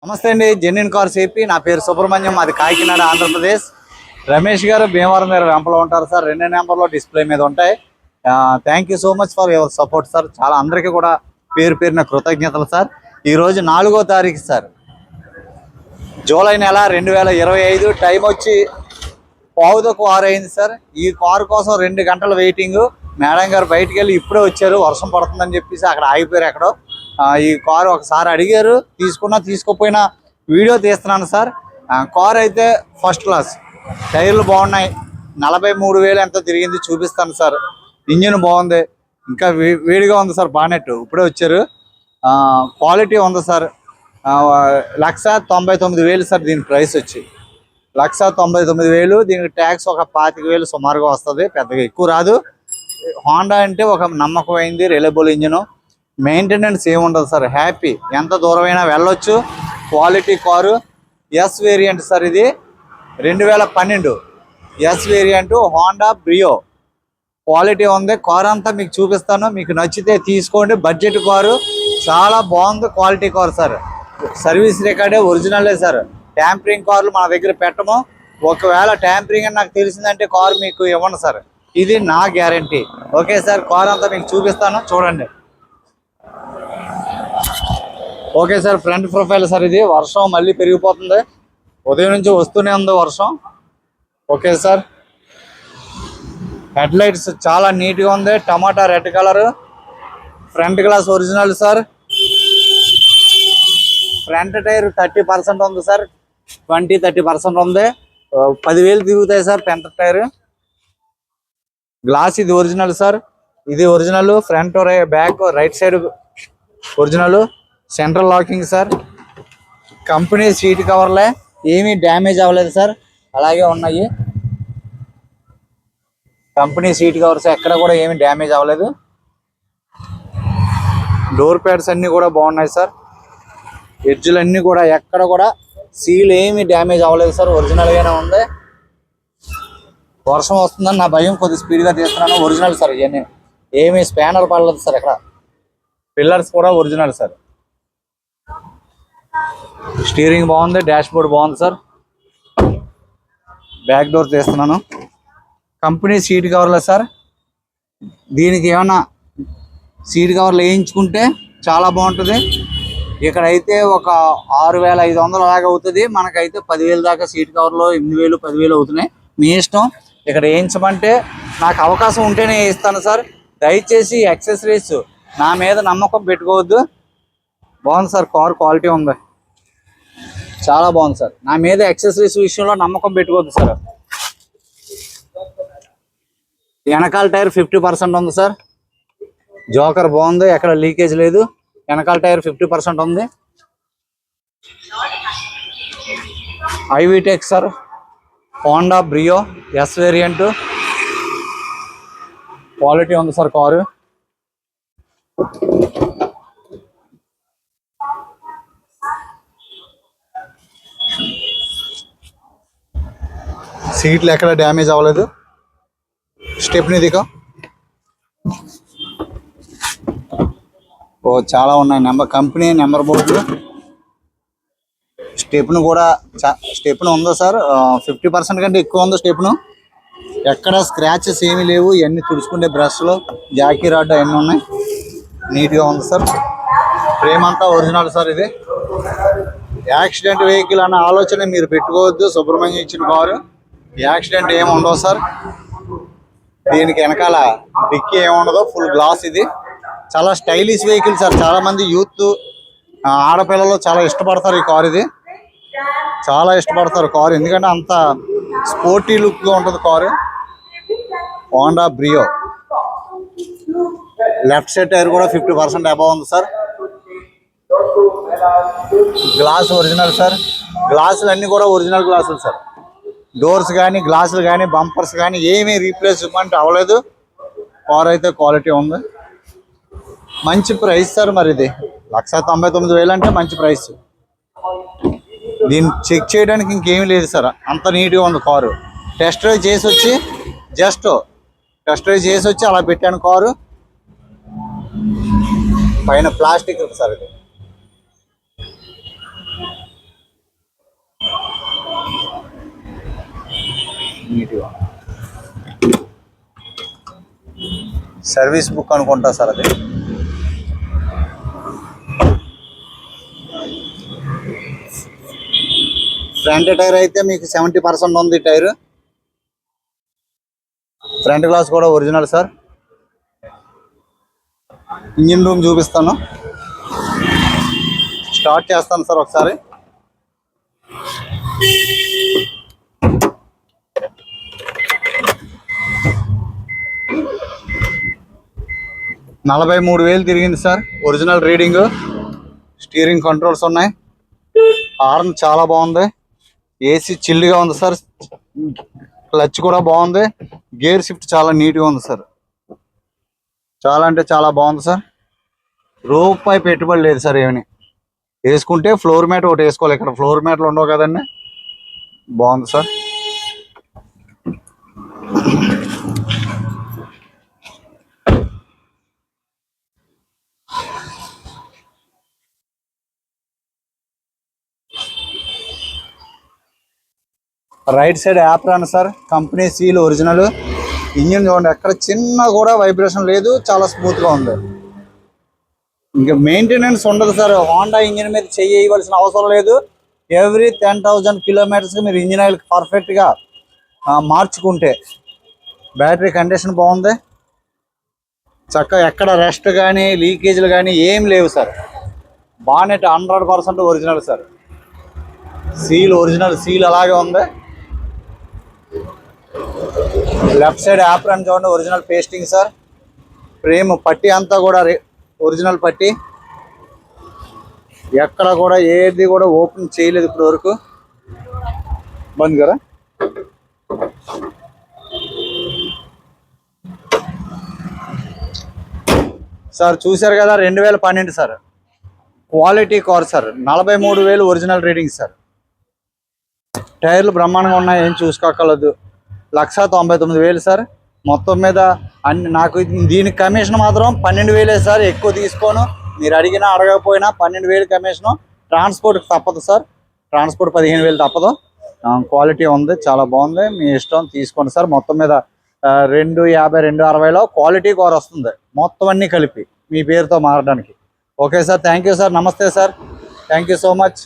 నమస్తే అండి, genuine cars AP. నా పేరు సుబ్రహ్మణ్యం, అది కాకినాడ, ఆంధ్రప్రదేశ్. రమేష్ గారు భీమవరం దగ్గర వెంపలో ఉంటారు సార్. 2 నెంబర్లో డిస్ప్లే మీద ఉంటాయి. Thank you so much for your support sir. చాలా అందరికీ కూడా పేరు పేరున కృతజ్ఞతలు సార్. ఈరోజు 4వ తారీఖు సార్, జూలై నెల 2025. టైం వచ్చి 5:15 అయింది సార్. ఈ కారు కోసం 2 గంటల వెయిటింగ్. మేడం గారు బయటికి వెళ్ళి ఇప్పుడే వచ్చారు, వర్షం పడుతుందని చెప్పేసి అక్కడ ఆగిపోయారు ఎక్కడో. ఈ కారు ఒకసారి అడిగారు, తీసుకున్నా తీసుకోపోయినా వీడియో తీస్తున్నాను సార్. కారు అయితే ఫస్ట్ క్లాస్, టైర్లు బాగున్నాయి. 43,000 ఎంతో తిరిగింది, చూపిస్తాను సార్. ఇంజిన్ బాగుంది, ఇంకా వేడిగా ఉంది సార్. బానెట్ ఇప్పుడే వచ్చారు. క్వాలిటీ ఉంది సార్. 1,99,000 సార్ దీని ప్రైస్ వచ్చి. 1,99,000. దీనికి ట్యాక్స్ ఒక 25,000 సుమారుగా వస్తుంది, పెద్దగా ఎక్కువ రాదు. హోండా అంటే ఒక నమ్మకమైంది, రిలయబుల్ ఇంజిన్. మెయింటెనెన్స్ ఏముండదు సార్, హ్యాపీ. ఎంత దూరమైనా వెళ్ళొచ్చు. Quality car. Yes variant sir, ఇది 2012 yes variant Honda Brio. Quality ఉంది. కారు అంతా మీకు చూపిస్తాను, మీకు నచ్చితే తీసుకోండి. బడ్జెట్ కారు, చాలా బాగుంది. Quality car sir. సర్వీస్ రికార్డే ఒరిజినలే సార్. ట్యాంపరింగ్ కార్లు మన దగ్గర పెట్టము. ఒకవేళ ట్యాంపరింగ్ అని నాకు తెలిసిందంటే కారు మీకు ఇవ్వండి సార్, ఇది నా గ్యారంటీ. ఓకే సార్, కారు అంతా మీకు చూపిస్తాను, చూడండి. Okay sir, front profile sir. ఇది వర్షం మళ్ళీ పెరిగిపోతుంది, ఉదయం నుంచి వస్తూనే ఉంది వర్షం. ఓకే సార్, హెడ్ లైట్స్ చాలా నీట్గా ఉంది, tomato red colour. Front glass original sir. Front tyre 30% ఉంది సార్, 20-30% ఉంది. 10,000 తిరుగుతాయి సార్ ఫ్రంట్ టైర్. గ్లాస్ ఇది ఒరిజినల్ సార్, ఇది original. Front back right side original. Central locking sir. Company seat కవర్లే, ఏమీ డ్యామేజ్ అవ్వలేదు సార్, అలాగే ఉన్నాయి. కంపెనీ సీట్ కవర్స్ ఎక్కడ కూడా ఏమీ డ్యామేజ్ అవ్వలేదు. డోర్ ప్యాడ్స్ అన్నీ కూడా బాగున్నాయి సార్. ఎడ్జ్లు అన్నీ కూడా ఎక్కడ కూడా సీల్ ఏమీ డ్యామేజ్ అవ్వలేదు సార్, ఒరిజినల్గానే ఉంది. వర్షం వస్తుందని నా భయం, కొద్ది స్పీడ్గా తీస్తున్నాను. ఒరిజినల్ సార్, ఇవన్నీ ఏమీ స్పానర్ పడలేదు సార్. ఇక్కడ పిల్లర్స్ కూడా ఒరిజినల్ సార్. స్టీరింగ్ బాగుంది, డాష్ బోర్డ్ బాగుంది సార్. బ్యాక్ డోర్ తీస్తున్నాను. కంపెనీ సీట్ కవర్లే సార్. దీనికి ఏమన్నా సీట్ కవర్లు వేయించుకుంటే చాలా బాగుంటుంది. ఇక్కడైతే ఒక 6,500 అలాగే అవుతుంది. మనకైతే 10,000 దాకా సీట్ కవర్లో 8,000, 10,000 అవుతున్నాయి. మీ ఇష్టం. ఇక్కడ వేయించమంటే నాకు అవకాశం ఉంటేనే ఇస్తాను సార్. దయచేసి యాక్సెసరీస్ నా మీద నమ్మకం పెట్టుకోవద్దు. బాగుంది సార్, కార్ క్వాలిటీ ఉంది, చాలా బాగుంది సార్. నా మీద యాక్సెసరీస్ విషయంలో నమ్మకం పెట్టుకోవద్దు సార్. వెనకాల టైర్ 50% ఉంది సార్. జోకర్ బాగుంది, ఎక్కడ లీకేజ్ లేదు. వెనకాల టైర్ 50% ఉంది. I-VTEC sir, Honda Brio yes variant. Quality ఉంది సార్ కారు. సీట్లు ఎక్కడ డ్యామేజ్ అవ్వలేదు. స్టెప్ని దిగ చాలా ఉన్నాయి. కంపెనీ నెంబర్ బోర్డులు. స్టెప్ను కూడా స్టెప్ను ఉందా సార్, 50% కంటే ఎక్కువ ఉంది స్టెప్ను. ఎక్కడ స్క్రాచెస్ ఏమీ లేవు. ఇవన్నీ తుడుచుకుంటే బ్రష్లు, జాకీ రాడ్ అవన్నీ ఉన్నాయి. నీట్గా ఉంది సార్. ఫ్రేమ్ అంతా ఒరిజినల్ సార్. ఇది యాక్సిడెంట్ వెహికల్ అన్న ఆలోచన మీరు పెట్టుకోవద్దు. సుబ్రహ్మణ్యం ఇచ్చిన కారు, యాక్సిడెంట్ ఏమి ఉండవు సార్. దీనికి వెనకాల డిక్కీ ఏముండదు, ఫుల్ గ్లాస్. ఇది చాలా స్టైలిష్ వెహికల్ సార్. చాలామంది యూత్, ఆడపిల్లలు చాలా ఇష్టపడతారు ఈ కారు. ఇది చాలా ఇష్టపడతారు కారు, ఎందుకంటే అంత స్పోర్టీ లుక్గా ఉంటుంది car. Honda Brio. Left side tyre కూడా 50% అబవ్ ఉంది సార్. Glass original sir. గ్లాసులు అన్నీ కూడా ఒరిజినల్ గ్లాసులు సార్. డోర్స్ కానీ, గ్లాసులు కానీ, బంపర్స్ కానీ ఏమీ రీప్లేస్మెంట్ అవ్వలేదు. కార్ అయితే క్వాలిటీ ఉంది. మంచి ప్రైస్ సార్. మరి ఇది 1,99,000 అంటే మంచి ప్రైస్. దీన్ని చెక్ చేయడానికి ఇంకేమీ లేదు సార్, అంత నీట్గా ఉంది కారు. టెస్ట్ డ్రైవ్ చేసి వచ్చి టెస్ట్ డ్రైవ్ చేసి వచ్చి అలా పెట్టాను కారు. పైన ప్లాస్టిక్ సార్ ఇది. ఇదిగో సర్వీస్ బుక్ అనుకుంటా సార్ అది. ఫ్రంట్ టైర్ అయితే మీకు 70% ఉంది టైర్. ఫ్రంట్ గ్లాస్ కూడా ఒరిజినల్ సార్. ఇంజిన్ రూమ్ చూపిస్తాను, స్టార్ట్ చేస్తాను సార్ ఒకసారి. $43,000 తిరిగింది sir. Original reading. Steering controls ఉన్నాయి. హార్న్ చాలా బాగుంది. ఏసీ చిల్లుగా ఉంది సార్. క్లచ్ కూడా బాగుంది. గేర్ షిఫ్ట్ చాలా నీట్గా ఉంది సార్. చాలా అంటే చాలా బాగుంది సార్. రూపాయి పెట్టుబడి లేదు సార్. ఏమని వేసుకుంటే ఫ్లోర్ మ్యాట్ ఒకటి వేసుకోవాలి. ఇక్కడ ఫ్లోర్ మ్యాట్లు ఉండవు కదండి. బాగుంది sir. Right side apron sir. Company seal original. Engine చూడండి, ఎక్కడ చిన్న కూడా వైబ్రేషన్ లేదు. చాలా స్మూత్గా ఉంది. ఇంకా మెయింటెనెన్స్ ఉండదు సార్. హోండా ఇంజిన్ మీద చేయవలసిన అవసరం లేదు. ఎవ్రీ 10,000 కిలోమీటర్స్కి మీరు ఇంజిన్ ఆయిల్ పర్ఫెక్ట్గా మార్చుకుంటే. బ్యాటరీ కండిషన్ బాగుంది. చక్కగా ఎక్కడ రెస్ట్ కానీ లీకేజ్లు కానీ ఏం లేవు sir. Bonnet 100% original sir. Seal original seal అలాగే ఉంది. లెఫ్ట్ సైడ్ యాప్రాన్ చూడండి, ఒరిజినల్ పేస్టింగ్ సార్. ఫ్రేమ్ పట్టి అంతా కూడా ఒరిజినల్ పట్టి. ఎక్కడ కూడా ఏది కూడా ఓపెన్ చేయలేదు ఇప్పటి వరకు. బంద్ కదా సార్. చూశారు కదా, 2012 sir. Quality car sir. 43,000 original reading sir. టైర్లు బ్రహ్మాండంగా ఉన్నాయి, ఏం చూసుకోగలదు. 1,99,000 సార్. మొత్తం మీద అన్ని నాకు దీనికి కమిషన్ మాత్రం 12,000 సార్. ఎక్కువ తీసుకోను. మీరు అడిగినా అడగకపోయినా 12,000 కమిషను. ట్రాన్స్పోర్ట్కి తప్పదు సార్. ట్రాన్స్పోర్ట్ 15,000 తప్పదు. క్వాలిటీ ఉంది, చాలా బాగుంది. మీ ఇష్టం, తీసుకోండి సార్. మొత్తం మీద 250, 260లో క్వాలిటీ కార్ వస్తుంది. మొత్తం అన్నీ కలిపి మీ పేరుతో మారడానికి. Okay sir, thank you sir. నమస్తే sir, thank you so much.